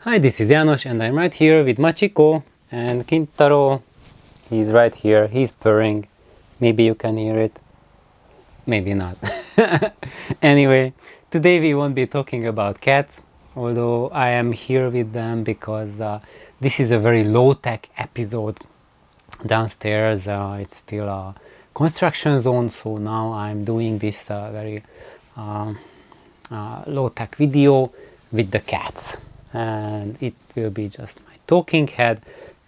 Hi, this is János and I'm right here with Machiko and Kintaro. He's right here, he's purring. Maybe you can hear it, maybe not. Anyway, today we won't be talking about cats, although I am here with them because this is a very low-tech episode. Downstairs it's still a construction zone, so now I'm doing this very low-tech video with the cats, and it will be just my talking head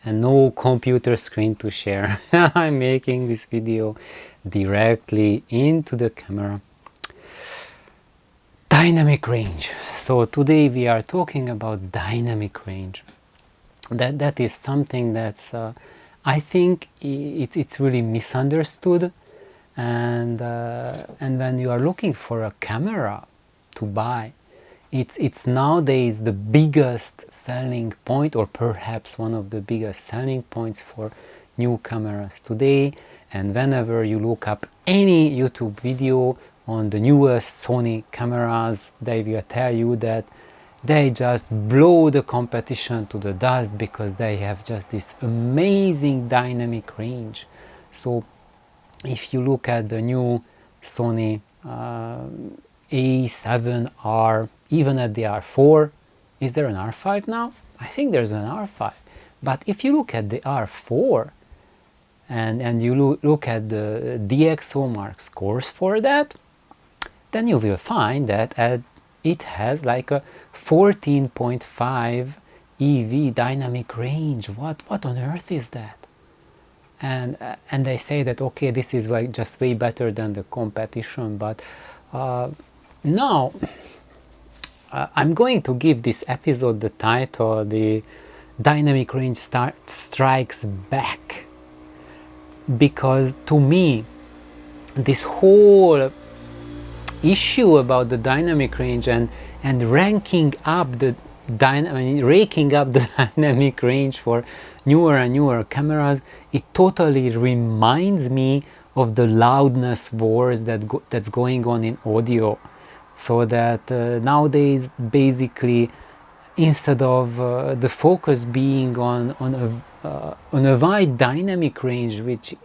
and no computer screen to share. I'm making this video directly into the camera. Dynamic range. So today we are talking about dynamic range. That is something that's I think it's really misunderstood, and when you are looking for a camera to buy, it's nowadays the biggest selling point, or perhaps one of the biggest selling points for new cameras today. And whenever you look up any YouTube video on the newest Sony cameras, they will tell you that they just blow the competition to the dust because they have just this amazing dynamic range. So if you look at the new Sony A7R, even at the R4, is there an R5 now? I think there's an R5. But if you look at the R4 and you look at the DxOMark scores for that, then you will find that it has like a 14.5 EV dynamic range. What on earth is that? And they say that okay, this is like just way better than the competition, but now I'm going to give this episode the title "The Dynamic Range Strikes Back," because to me this whole issue about the dynamic range and raking up the dynamic range for newer and newer cameras, it totally reminds me of the loudness wars that's going on in audio. So that nowadays, basically, instead of the focus being on a wide dynamic range, which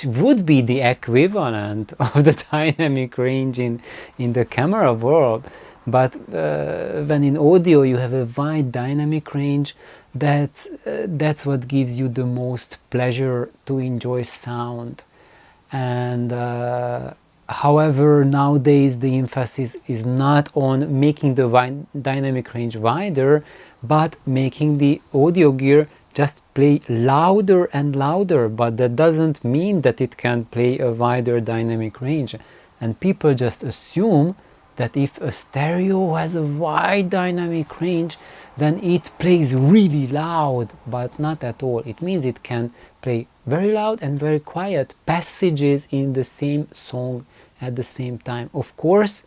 would be the equivalent of the dynamic range in the camera world, but when in audio you have a wide dynamic range, that's what gives you the most pleasure to enjoy sound. And however, nowadays the emphasis is not on making the dynamic range wider, but making the audio gear just play louder and louder, but that doesn't mean that it can play a wider dynamic range. And people just assume that if a stereo has a wide dynamic range, then it plays really loud, but not at all. It means it can play very loud and very quiet passages in the same song at the same time. Of course,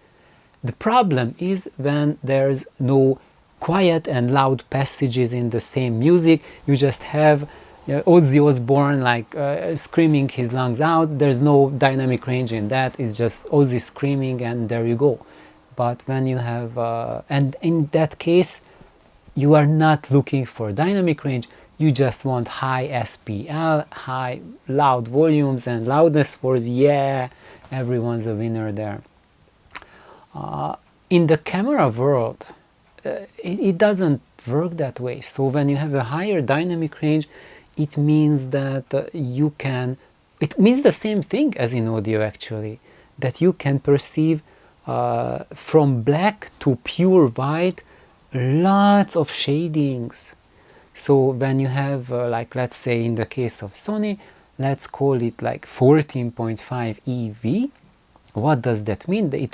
the problem is when there's no quiet and loud passages in the same music. You just have Ozzy Osbourne like screaming his lungs out. There's no dynamic range in that. It's just Ozzy screaming and there you go. But when you have and in that case you are not looking for dynamic range, you just want high SPL, high loud volumes and loudness wars. Yeah, everyone's a winner there. In the camera world, it doesn't work that way. So when you have a higher dynamic range, it means that it means the same thing as in audio actually, that you can perceive from black to pure white lots of shadings. So when you have like, let's say in the case of Sony, let's call it like 14.5 EV. What does that mean? They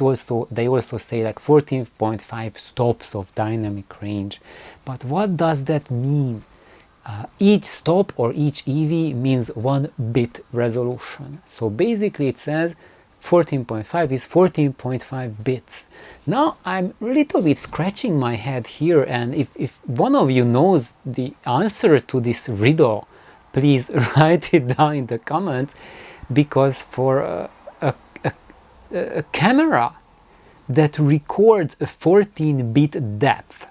also say like 14.5 stops of dynamic range. But what does that mean? Each stop or each EV means 1 bit resolution. So basically it says 14.5 is 14.5 bits. Now I'm a little bit scratching my head here, and if one of you knows the answer to this riddle, please write it down in the comments, because for a camera that records a 14-bit depth.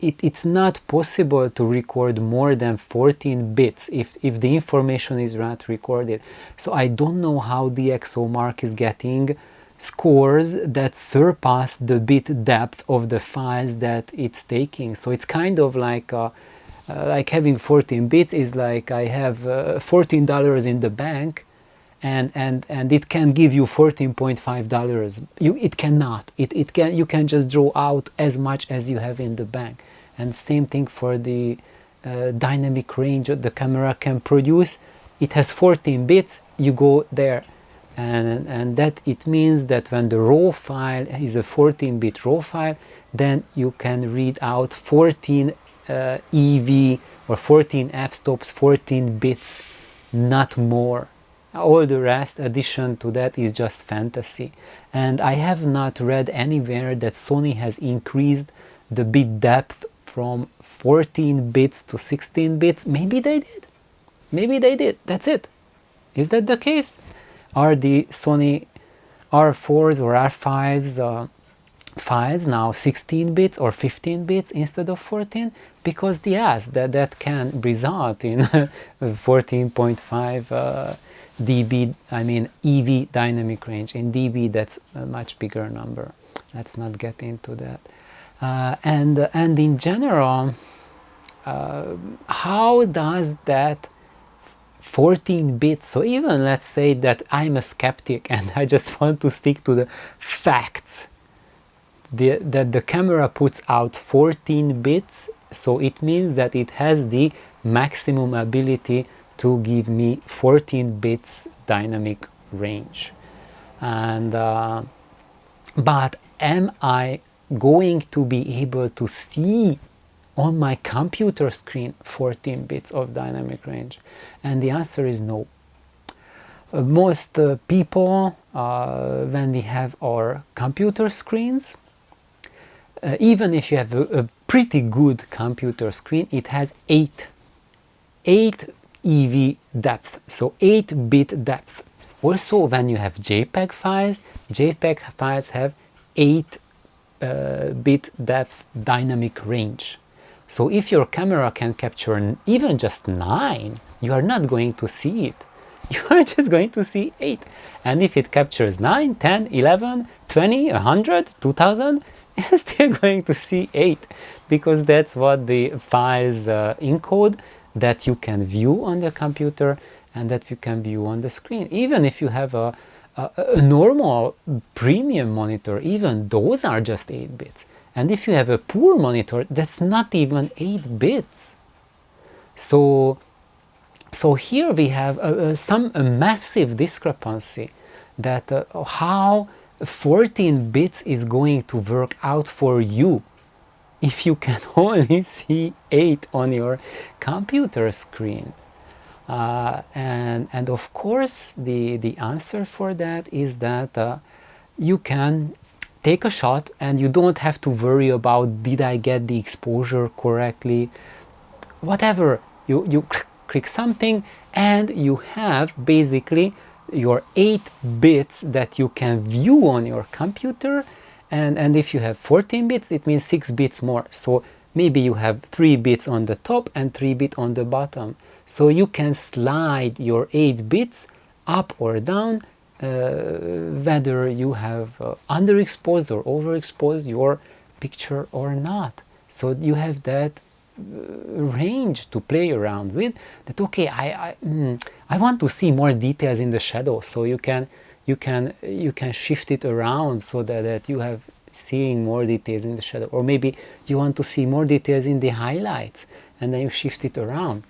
It's not possible to record more than 14 bits if the information is not recorded. So I don't know how the DxOMark is getting scores that surpass the bit depth of the files that it's taking. So it's kind of like having 14 bits is like I have $14 in the bank, and it can give you $14.5. It cannot. You can just draw out as much as you have in the bank. And same thing for the dynamic range the camera can produce. It has 14 bits. You go there, and that it means that when the raw file is a 14-bit raw file, then you can read out 14 EV or 14 f-stops, 14 bits, not more. All the rest, addition to that, is just fantasy. And I have not read anywhere that Sony has increased the bit depth from 14 bits to 16 bits. Maybe they did. Maybe they did. That's it. Is that the case? Are the Sony R4s or R5s files now 16 bits or 15 bits instead of 14? Because yes, that can result in 14.5 dB, I mean EV dynamic range. In dB, that's a much bigger number. Let's not get into that. And in general, how does that 14 bits, so even let's say that I'm a skeptic and I just want to stick to the facts, that the camera puts out 14 bits, so it means that it has the maximum ability to give me 14 bits dynamic range. And but am I going to be able to see on my computer screen 14 bits of dynamic range? And the answer is no. Most people, when we have our computer screens, even if you have a pretty good computer screen, it has 8 EV depth, so 8-bit depth. Also, when you have JPEG files have 8-bit depth dynamic range. So if your camera can capture even just 9, you are not going to see it. You are just going to see 8. And if it captures 9, 10, 11, 20, 100, 2000, you're still going to see 8, because that's what the files encode that you can view on the computer and that you can view on the screen. Even if you have a normal premium monitor, even those are just 8 bits. And if you have a poor monitor, that's not even 8 bits. So here we have a massive discrepancy that how 14 bits is going to work out for you if you can only see 8 on your computer screen. And of course the answer for that is that you can take a shot and you don't have to worry about, did I get the exposure correctly? Whatever, you click something and you have basically your 8 bits that you can view on your computer. And if you have 14 bits, it means 6 bits more. So maybe you have 3 bits on the top and 3 bits on the bottom. So you can slide your 8 bits up or down, whether you have underexposed or overexposed your picture or not. So you have that range to play around with, that okay, I want to see more details in the shadow, so you can shift it around so that you have seeing more details in the shadow. Or maybe you want to see more details in the highlights and then you shift it around.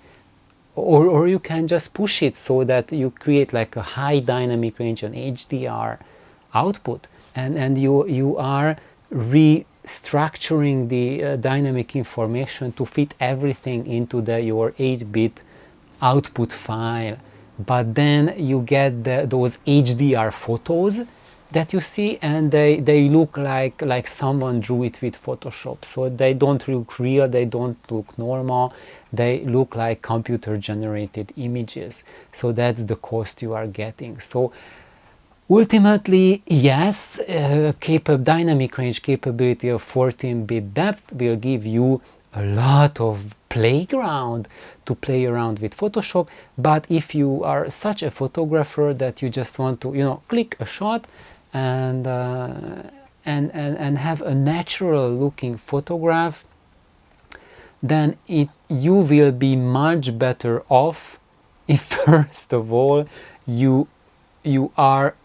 Or you can just push it so that you create like a high dynamic range, an HDR output, and you are restructuring the dynamic information to fit everything into your 8-bit output file. But then you get those HDR photos that you see, and they look like someone drew it with Photoshop. So they don't look real, they don't look normal, they look like computer generated images. So that's the cost you are getting. So Ultimately, yes, dynamic range capability of 14-bit depth will give you a lot of playground to play around with Photoshop. But if you are such a photographer that you just want to, click a shot and have a natural looking photograph, then you will be much better off if first of all you are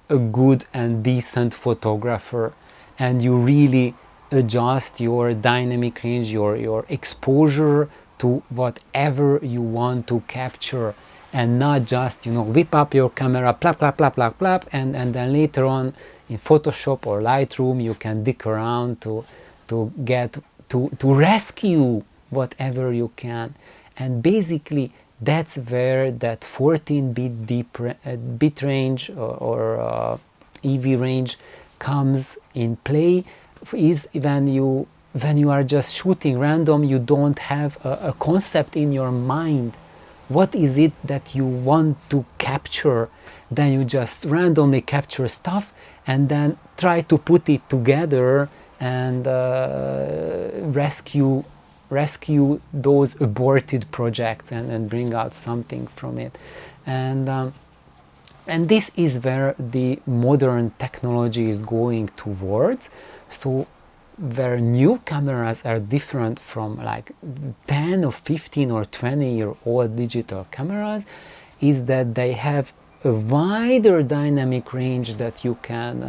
a good and decent photographer, and you really adjust your dynamic range, your exposure to whatever you want to capture, and not just whip up your camera, plap plap plap plap plap, and then later on in Photoshop or Lightroom you can dig around to get to rescue whatever you can. And basically that's where that 14-bit bit range or EV range comes in play, is when you are just shooting random, you don't have a concept in your mind. What is it that you want to capture? Then you just randomly capture stuff and then try to put it together and rescue those aborted projects and bring out something from it. And this is where the modern technology is going towards. So where new cameras are different from like 10 or 15 or 20-year-old digital cameras is that they have a wider dynamic range that you can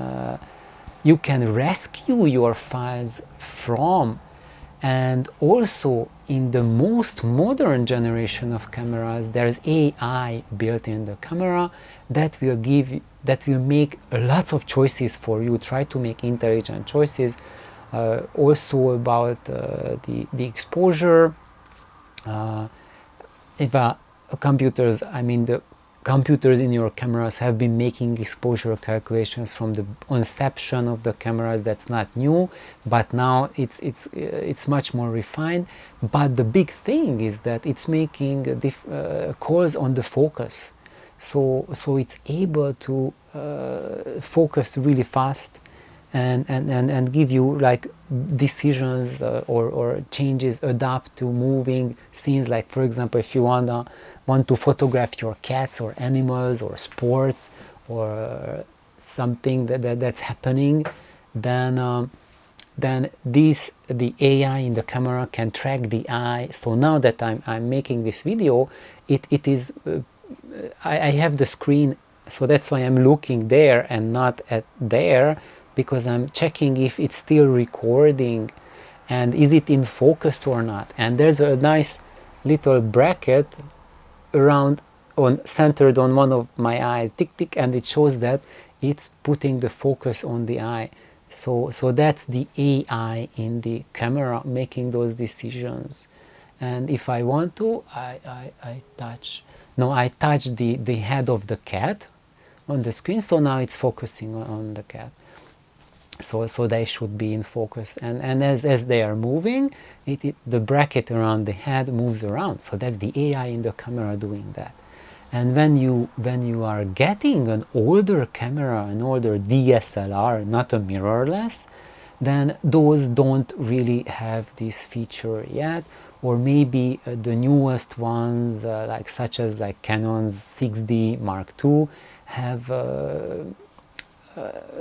rescue your files from. And also in the most modern generation of cameras, there's AI built in the camera that will make lots of choices for you. Try to make intelligent choices. Also about the exposure. Computers, the computers in your cameras have been making exposure calculations from the inception of the cameras. That's not new, but now it's much more refined. But the big thing is that it's making calls on the focus, so it's able to focus really fast and give you like decisions or changes, adapt to moving scenes. Like for example, if you want to photograph your cats or animals or sports or something that's happening, then the AI in the camera can track the eye. So now that I'm making this video, it is I have the screen, so that's why I'm looking there and not at there, because I'm checking if it's still recording and is it in focus or not. And there's a nice little bracket centered on one of my eyes, tick tick, and it shows that it's putting the focus on the eye. So that's the AI in the camera making those decisions. And if I want to, I touch the head of the cat on the screen, so now it's focusing on the cat. So they should be in focus, and as they are moving, the bracket around the head moves around. So that's the AI in the camera doing that. And when you are getting an older camera, an older DSLR, not a mirrorless, then those don't really have this feature yet. Or maybe the newest ones, such as Canon's 6D Mark II, have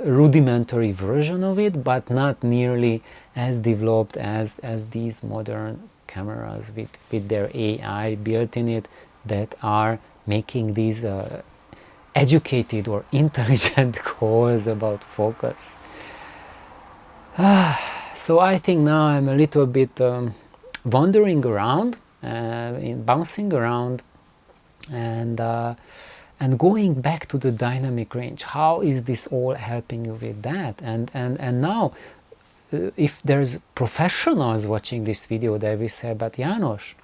rudimentary version of it, but not nearly as developed as these modern cameras with their AI built in it that are making these educated or intelligent calls about focus. So I think now I'm a little bit wandering around, bouncing around, and going back to the dynamic range. How is this all helping you with that? And now, if there's professionals watching this video, they will say, but János,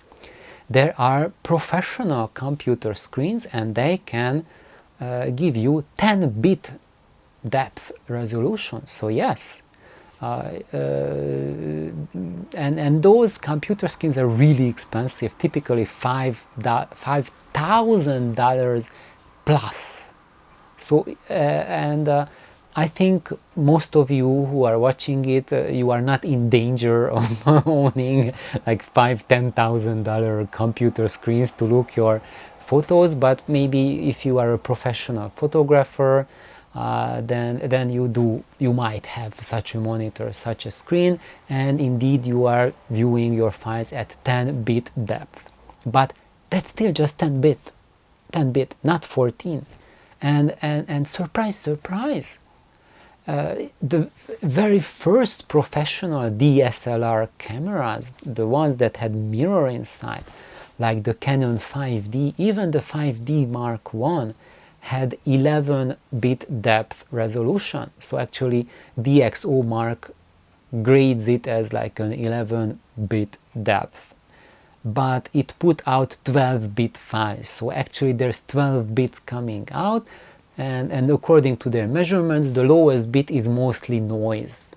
there are professional computer screens and they can give you 10-bit depth resolution. So yes, and those computer screens are really expensive, typically $5,000 plus. So I think most of you who are watching it, you are not in danger of owning like $5,000-$10,000 computer screens to look your photos, but maybe if you are a professional photographer, then you might have such a monitor, such a screen, and indeed you are viewing your files at 10-bit depth. But that's still just 10-bit, not 14. And surprise, surprise, the very first professional DSLR cameras, the ones that had mirror inside, like the Canon 5D, even the 5D Mark I had 11-bit depth resolution. So actually DxO Mark grades it as like an 11-bit depth. But it put out 12-bit files. So actually there's 12 bits coming out, and according to their measurements, the lowest bit is mostly noise.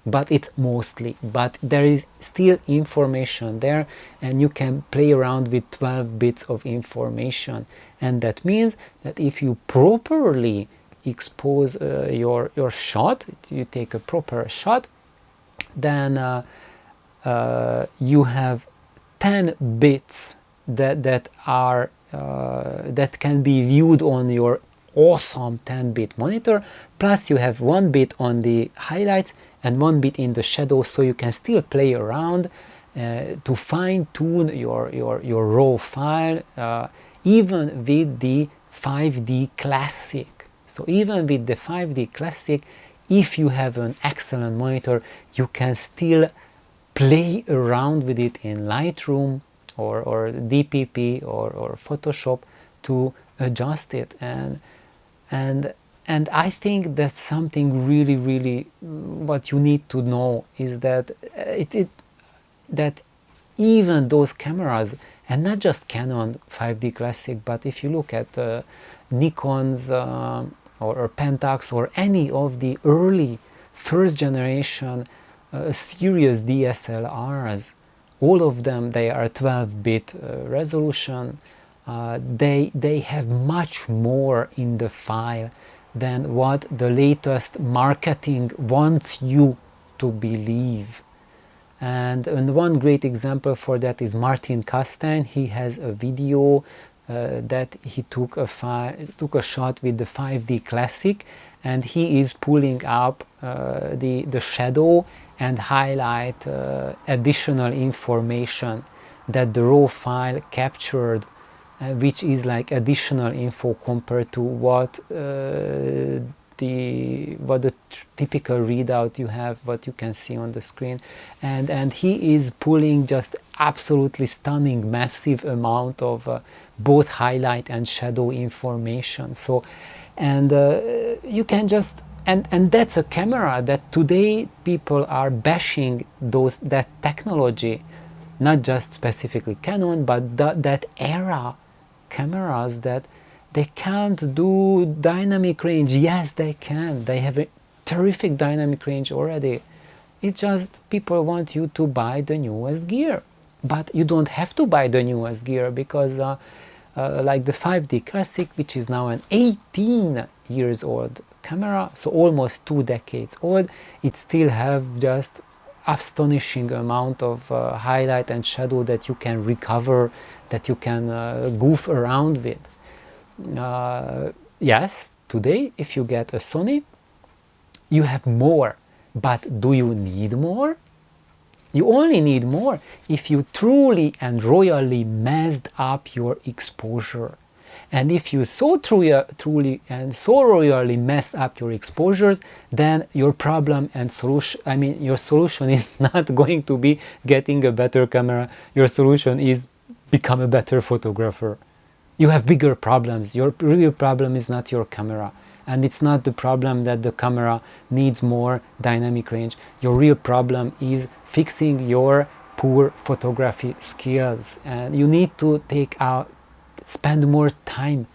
But it's mostly, but there is still information there, and you can play around with 12 bits of information. And that means that if you properly expose your shot, you take a proper shot, then you have 10 bits that can be viewed on your awesome 10-bit monitor, plus you have 1 bit on the highlights and 1 bit in the shadow, so you can still play around to fine-tune your raw file, even with the 5D Classic. So even with the 5D Classic, if you have an excellent monitor, you can still play around with it in Lightroom or DPP or Photoshop to adjust it. And I think that's something really what you need to know is that that even those cameras, and not just Canon 5D Classic, but if you look at Nikon's or Pentax or any of the early first generation serious DSLRs, all of them, they are 12-bit resolution. They have much more in the file than what the latest marketing wants you to believe. And one great example for that is Martin Kastein. He has a video that he took a shot with the 5D Classic, and he is pulling up the shadow and highlight additional information that the raw file captured, which is like additional info compared to what the typical readout you have, what you can see on the screen. And he is pulling just absolutely stunning massive amount of both highlight and shadow information. So, and you can just, and that's a camera that today people are bashing that technology, not just specifically Canon, but that era cameras, that they can't do dynamic range. Yes, they can. They have a terrific dynamic range already. It's just people want you to buy the newest gear. But you don't have to buy the newest gear, because like the 5D Classic, which is now an 18 years old camera, so almost 2 decades old, it still have just astonishing amount of highlight and shadow that you can recover, that you can goof around with. Yes, today if you get a Sony, you have more, but do you need more? You only need more if you truly and royally messed up your exposure. And if you so truly and so royally mess up your exposures, then your problem and solution, I mean, your solution is not going to be getting a better camera. Your solution is become a better photographer. You have bigger problems. Your real problem is not your camera. And it's not the problem that the camera needs more dynamic range. Your real problem is fixing your poor photography skills. And you need to spend more time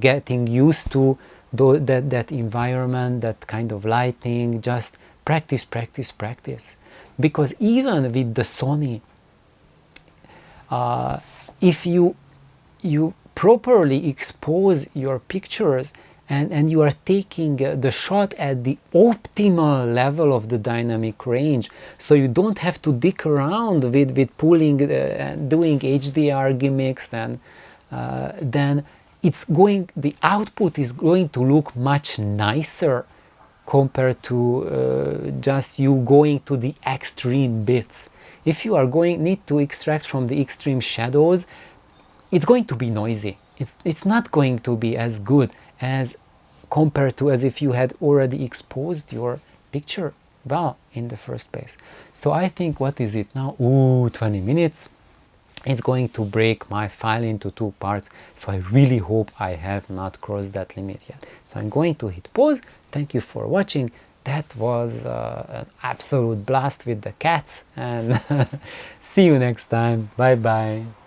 getting used to that environment, that kind of lighting. Just practice. Because even with the Sony, if you properly expose your pictures and you are taking the shot at the optimal level of the dynamic range, so you don't have to dick around with pulling and doing HDR gimmicks, and then the output is going to look much nicer compared to just you going to the extreme bits. If you are need to extract from the extreme shadows, it's going to be noisy. It's not going to be as good as compared to as if you had already exposed your picture well in the first place. So I think, what is it now? Ooh, 20 minutes. It's going to break my file into 2 parts, so I really hope I have not crossed that limit yet. So I'm going to hit pause. Thank you for watching. That was an absolute blast with the cats, and see you next time. Bye bye.